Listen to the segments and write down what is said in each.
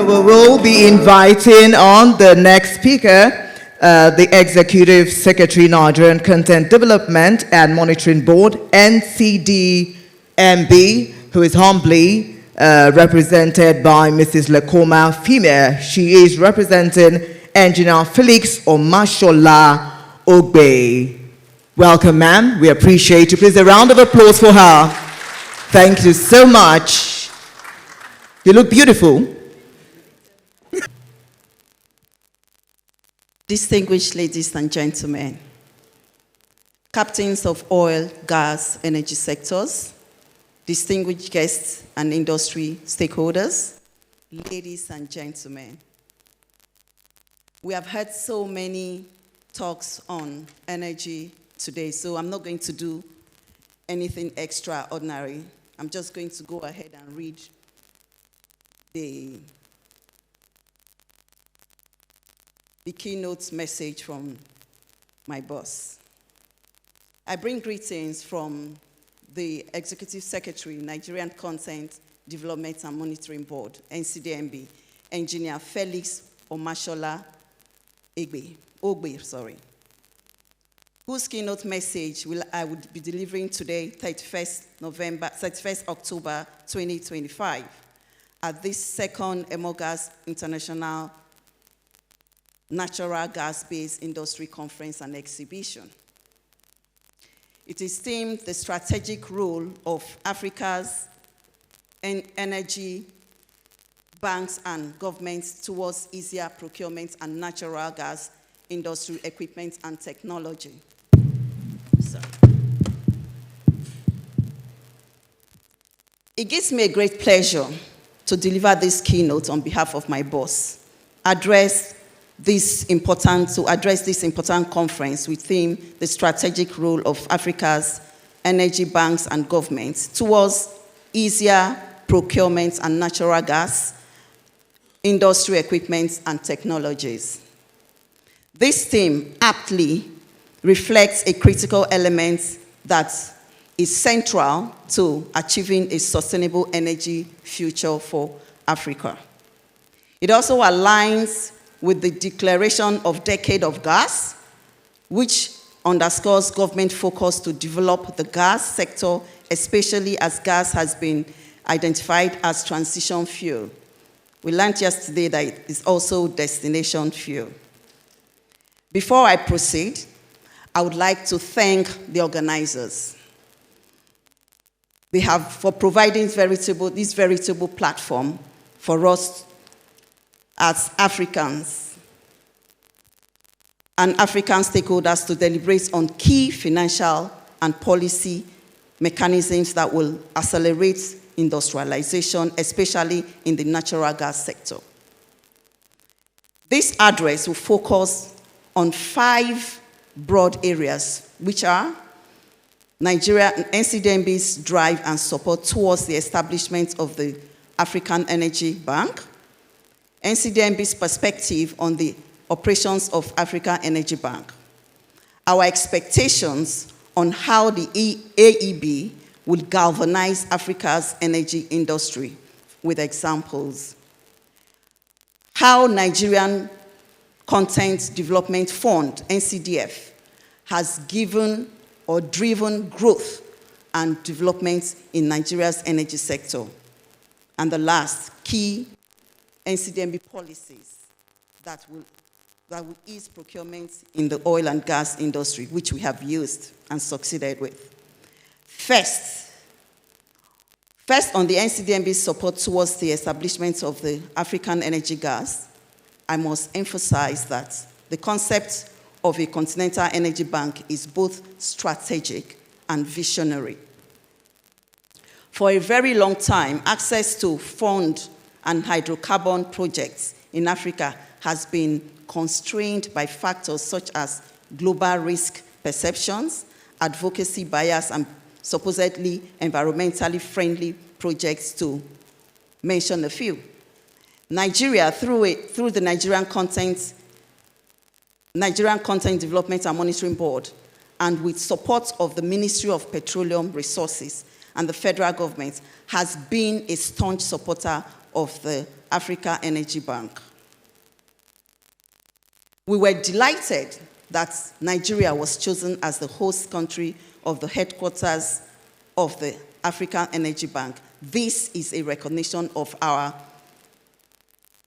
we will be inviting on the next speaker, the Executive Secretary, Nigerian Content Development and Monitoring Board, NCDMB, who is humbly represented by Mrs. Lekoma Phimia. She is representing Engineer Felix Omatsola Ogbe. Welcome, ma'am. We appreciate you. Please, a round of applause for her. Thank you so much. You look beautiful. Distinguished ladies and gentlemen, captains of oil, gas, energy sectors, distinguished guests and industry stakeholders, ladies and gentlemen. We have heard so many talks on energy today, so I'm not going to do anything extraordinary. I'm just going to go ahead and read the keynote message from my boss. I bring greetings from the Executive Secretary, Nigerian Content Development and Monitoring Board, NCDMB, Engineer Felix Omatsola Ogbe, whose keynote message I would be delivering today, 31st October 2025, at this second EMOGAS International Natural Gas-Based Industry Conference and Exhibition. It is themed the strategic role of Africa's energy banks and governments towards easier procurement and natural gas industry equipment and technology. It gives me a great pleasure to deliver this keynote on behalf of my boss, address this important conference with theme, the strategic role of Africa's energy banks and governments towards easier procurement and natural gas, industry equipment and technologies. This theme aptly reflects a critical element that is central to achieving a sustainable energy future for Africa. It also aligns with the declaration of Decade of Gas, which underscores government focus to develop the gas sector, especially as gas has been identified as transition fuel. We learned yesterday that it is also destination fuel. Before I proceed, I would like to thank the organizers. For providing this veritable platform for us as Africans and African stakeholders to deliberate on key financial and policy mechanisms that will accelerate industrialization, especially in the natural gas sector. This address will focus on 5 broad areas, which are NCDMB's drive and support towards the establishment of the African Energy Bank, NCDMB's perspective on the operations of African Energy Bank, our expectations on how the AEB will galvanize Africa's energy industry with examples, how Nigerian Content Development Fund, NCDF, has given or driven growth and development in Nigeria's energy sector. And the last, key NCDMB policies that will ease procurement in the oil and gas industry, which we have used and succeeded with. First on the NCDMB's support towards the establishment of the African Energy Gas, I must emphasize that the concept of a continental energy bank is both strategic and visionary. For a very long time, access to fund and hydrocarbon projects in Africa has been constrained by factors such as global risk perceptions, advocacy bias, and supposedly environmentally friendly projects, to mention a few. Nigeria, through the Nigerian Content Development and Monitoring Board, and with support of the Ministry of Petroleum Resources and the federal government, has been a staunch supporter of the Africa Energy Bank. We were delighted that Nigeria was chosen as the host country of the headquarters of the African Energy Bank. This is a recognition of our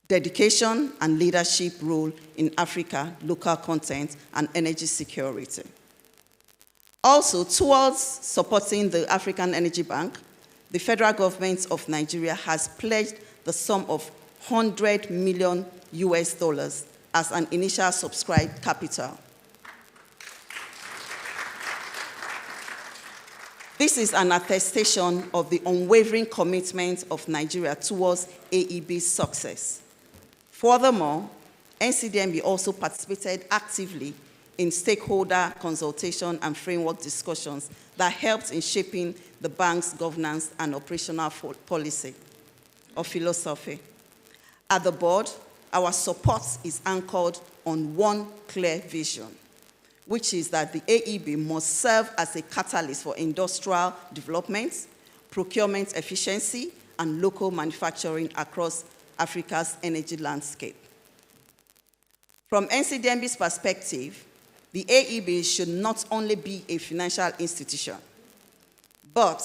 dedication and leadership role in Africa, local content, and energy security. Also, towards supporting the African Energy Bank, the federal government of Nigeria has pledged the sum of $100 million as an initial subscribed capital. This is an attestation of the unwavering commitment of Nigeria towards AEB's success. Furthermore, NCDMB also participated actively in stakeholder consultation and framework discussions that helped in shaping the bank's governance and operational policy or philosophy. At the board, our support is anchored on one clear vision, which is that the AEB must serve as a catalyst for industrial development, procurement efficiency, and local manufacturing across Africa's energy landscape. From NCDMB's perspective, the AEB should not only be a financial institution, but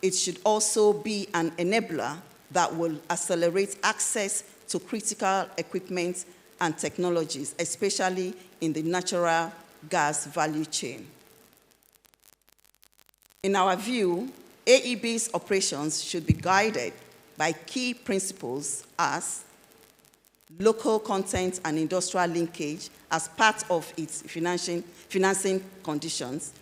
it should also be an enabler that will accelerate access to critical equipment and technologies, especially in the natural gas value chain. In our view, AEB's operations should be guided by key principles as local content and industrial linkage as part of its financing conditions,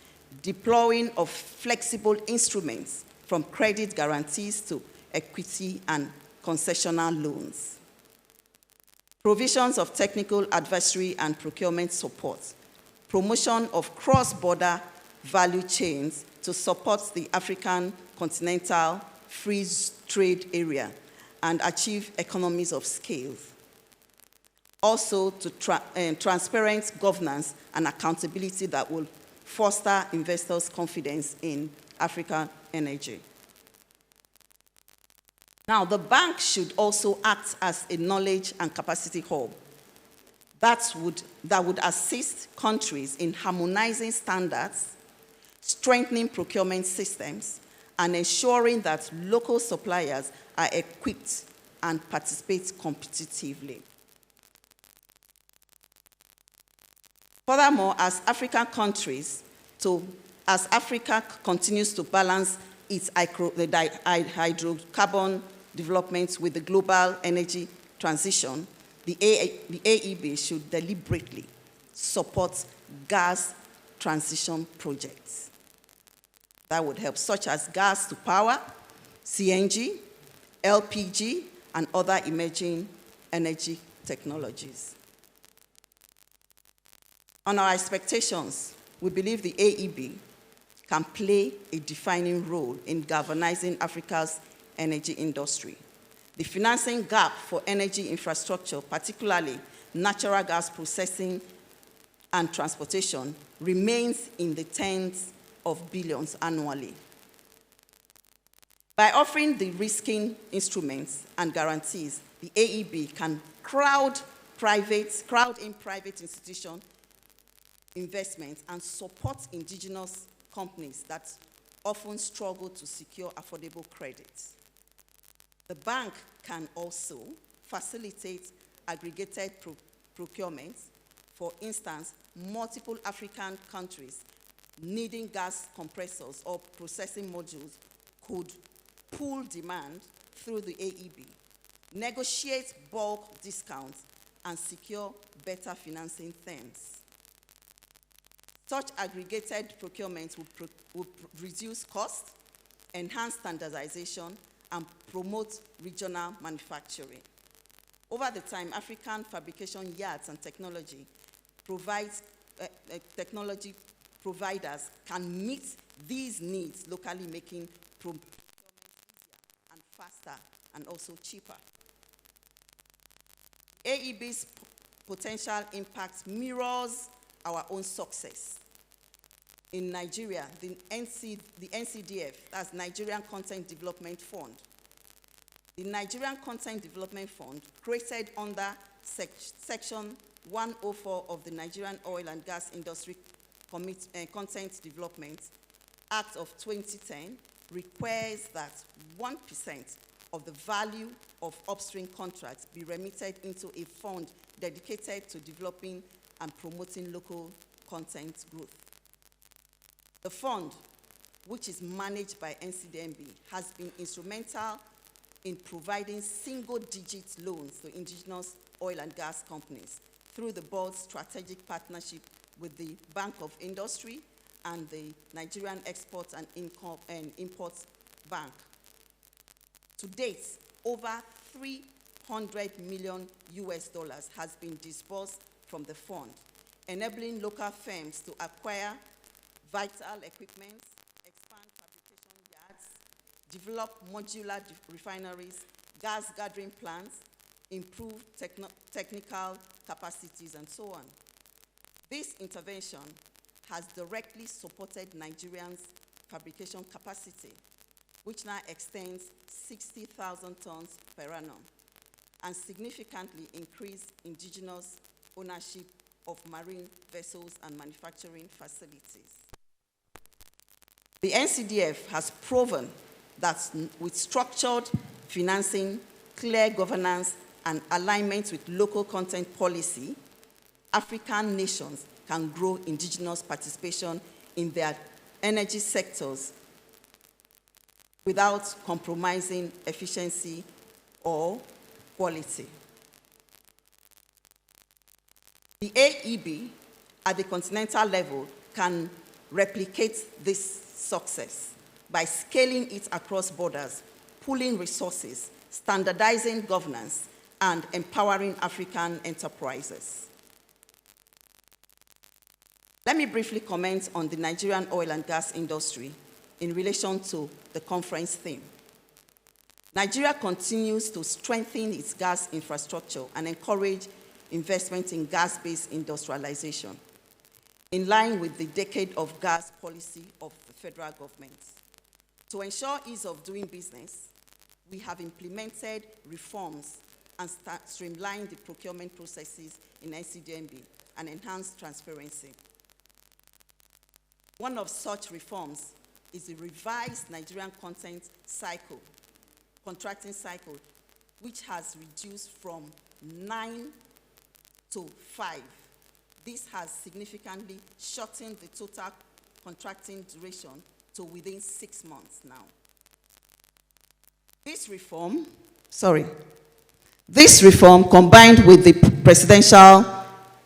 deploying of flexible instruments from credit guarantees to equity and concessional loans, provisions of technical advisory and procurement support, promotion of cross-border value chains to support the African continental free trade area and achieve economies of scale. Also, to transparent governance and accountability that will foster investors' confidence in African energy. Now, the bank should also act as a knowledge and capacity hub that would assist countries in harmonizing standards, strengthening procurement systems, and ensuring that local suppliers are equipped and participate competitively. Furthermore, as African countries, as Africa continues to balance its hydrocarbon development with the global energy transition, the AEB should deliberately support gas transition projects that would help, such as gas to power, CNG, LPG, and other emerging energy technologies. On our expectations, we believe the AEB can play a defining role in galvanizing Africa's energy industry. The financing gap for energy infrastructure, particularly natural gas processing and transportation, remains in the tens of billions annually. By offering the risking instruments and guarantees, the AEB can crowd in private institution investment and support indigenous companies that often struggle to secure affordable credit. The bank can also facilitate aggregated procurement. For instance, multiple African countries needing gas compressors or processing modules could pool demand through the AEB, negotiate bulk discounts, and secure better financing terms. Such aggregated procurement would reduce costs, enhance standardization, and promote regional manufacturing. Over the time, African fabrication yards and technology providers can meet these needs locally, making procurement easier and faster and also cheaper. AEB's potential impact mirrors our own success. In Nigeria, the NCDF, that's Nigerian Content Development Fund, The Nigerian Content Development Fund, created under Section 104 of the Nigerian Oil and Gas Industry Content Development Act of 2010, requires that 1% of the value of upstream contracts be remitted into a fund dedicated to developing and promoting local content growth. The fund, which is managed by NCDMB, has been instrumental in providing single-digit loans to indigenous oil and gas companies through the board's strategic partnership with the Bank of Industry and the Nigerian Export and Import Bank. To date, over $300 million has been disbursed from the fund, enabling local firms to acquire vital equipment, expand fabrication yards, develop modular refineries, gas gathering plants, improve technical capacities, and so on. This intervention has directly supported Nigerians' fabrication capacity, which now extends 60,000 tons per annum, and significantly increased indigenous ownership of marine vessels and manufacturing facilities. The NCDF has proven that with structured financing, clear governance, and alignment with local content policy, African nations can grow indigenous participation in their energy sectors without compromising efficiency or quality. The AEB at the continental level can replicate this success by scaling it across borders, pooling resources, standardizing governance, and empowering African enterprises. Let me briefly comment on the Nigerian oil and gas industry in relation to the conference theme. Nigeria continues to strengthen its gas infrastructure and encourage investment in gas-based industrialization, in line with the decade of gas policy of the federal government. To ensure ease of doing business, we have implemented reforms and streamlined the procurement processes in NCDMB and enhanced transparency. One of such reforms is the revised Nigerian contracting cycle, which has reduced from 9 to 5. This has significantly shortened the total contracting duration to within 6 months now. This reform, combined with the presidential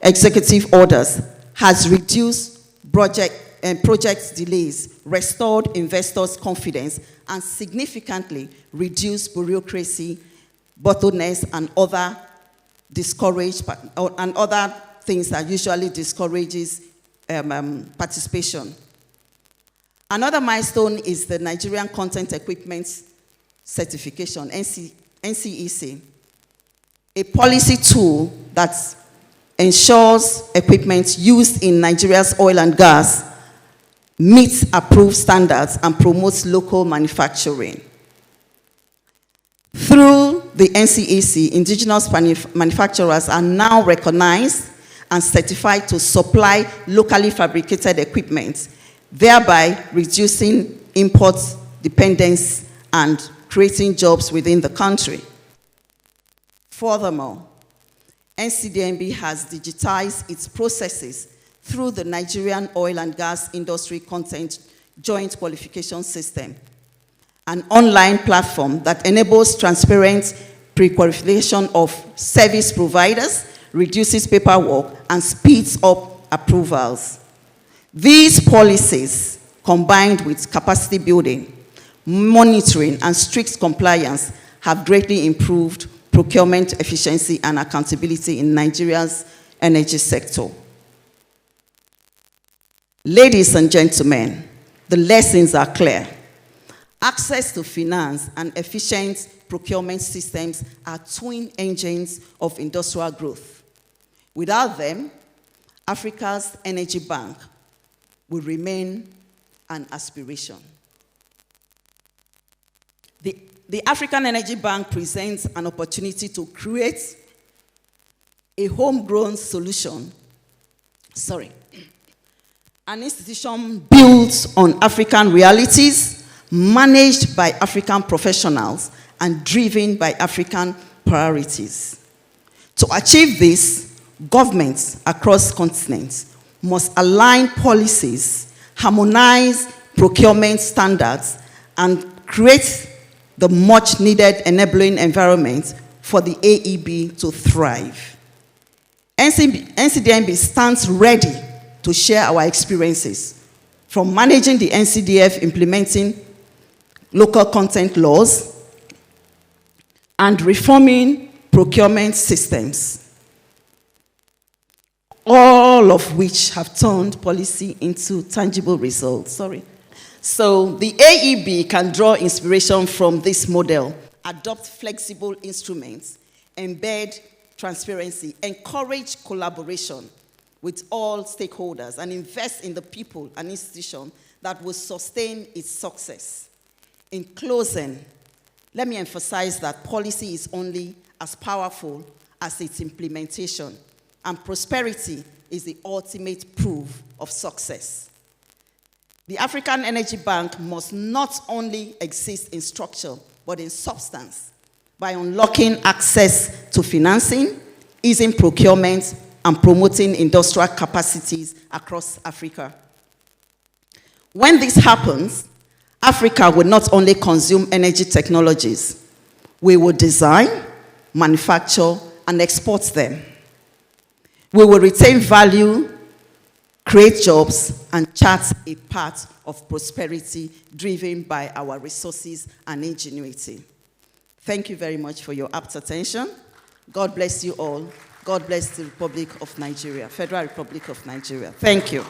executive orders, has reduced project delays, restored investors' confidence, and significantly reduced bureaucracy, bottlenecks, and other things that usually discourages participation. Another milestone is the Nigerian Content Equipment Certification, NCEC, a policy tool that ensures equipment used in Nigeria's oil and gas meets approved standards and promotes local manufacturing. Through the NCEC, indigenous manufacturers are now recognized and certified to supply locally fabricated equipment, thereby reducing import dependence and creating jobs within the country. Furthermore, NCDMB has digitized its processes through the Nigerian Oil and Gas Industry Content Joint Qualification System, an online platform that enables transparent pre-qualification of service providers, reduces paperwork, and speeds up approvals. These policies, combined with capacity building, monitoring, and strict compliance, have greatly improved procurement efficiency and accountability in Nigeria's energy sector. Ladies and gentlemen, the lessons are clear. Access to finance and efficient procurement systems are twin engines of industrial growth. Without them, Africa's energy bank will remain an aspiration. The the African Energy Bank presents an opportunity to create a homegrown solution. An institution built on African realities, managed by African professionals, and driven by African priorities. To achieve this, governments across continents must align policies, harmonize procurement standards, and create the much-needed enabling environment for the AEB to thrive. NCDMB stands ready to share our experiences, from managing the NCDF implementing local content laws and reforming procurement systems, all of which have turned policy into tangible results. So the AEB can draw inspiration from this model, adopt flexible instruments, embed transparency, encourage collaboration with all stakeholders, and invest in the people and institutions that will sustain its success. In closing, let me emphasize that policy is only as powerful as its implementation, and prosperity is the ultimate proof of success. The African Energy Bank must not only exist in structure, but in substance, by unlocking access to financing, easing procurement, and promoting industrial capacities across Africa. When this happens, Africa will not only consume energy technologies, we will design, manufacture, and export them. We will retain value, create jobs, and chart a path of prosperity driven by our resources and ingenuity. Thank you very much for your apt attention. God bless you all. God bless the Republic of Nigeria, Federal Republic of Nigeria. Thank you.